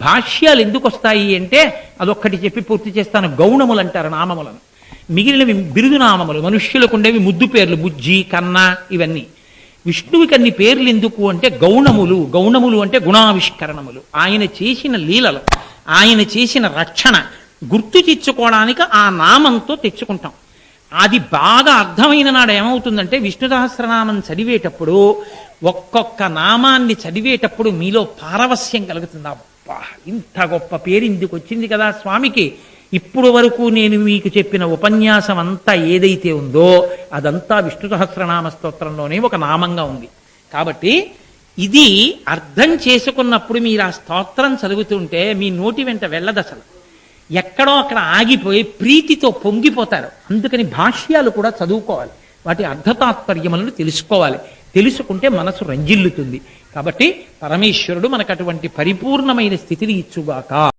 భాష్యాలు ఎందుకు వస్తాయి అంటే అదొక్కటి చెప్పి పూర్తి చేస్తాను. గౌణములు అంటారు నామములను. మిగిలినవి బిరుదు నామములు. మనుష్యులకు ఉండేవి ముద్దు పేర్లు, బుజ్జి, కన్న, ఇవన్నీ. విష్ణువుకి అన్ని పేర్లు ఎందుకు అంటే గౌణములు. గౌణములు అంటే గుణావిష్కరణములు. ఆయన చేసిన లీలలు, ఆయన చేసిన రక్షణ గుర్తు తెచ్చుకోవడానికి ఆ నామంతో తెచ్చుకుంటాం. అది బాగా అర్థమైన నాడు ఏమవుతుందంటే విష్ణు సహస్రనామం చదివేటప్పుడు, ఒక్కొక్క నామాన్ని చదివేటప్పుడు మీలో పారవస్యం కలుగుతుంది. అబ్బా, ఇంత గొప్ప పేరు ఇందుకు వచ్చింది కదా స్వామికి. ఇప్పుడు వరకు నేను మీకు చెప్పిన ఉపన్యాసం అంతా ఏదైతే ఉందో అదంతా విష్ణు సహస్రనామ స్తోత్రంలోనే ఒక నామంగా ఉంది. కాబట్టి ఇది అర్థం చేసుకున్నప్పుడు మీరు ఆ స్తోత్రం చదువుతుంటే మీ నోటి వెంట వెళ్ళదు అసలు. ఎక్కడో అక్కడ ఆగిపోయి ప్రీతితో పొంగిపోతారు. అందుకని భాష్యాలు కూడా చదువుకోవాలి, వాటి అర్థతాత్పర్యములను తెలుసుకోవాలి. తెలుసుకుంటే మనసు రంజిల్లుతుంది. కాబట్టి పరమేశ్వరుడు మనకు అటువంటి పరిపూర్ణమైన స్థితిని ఇచ్చుగాక.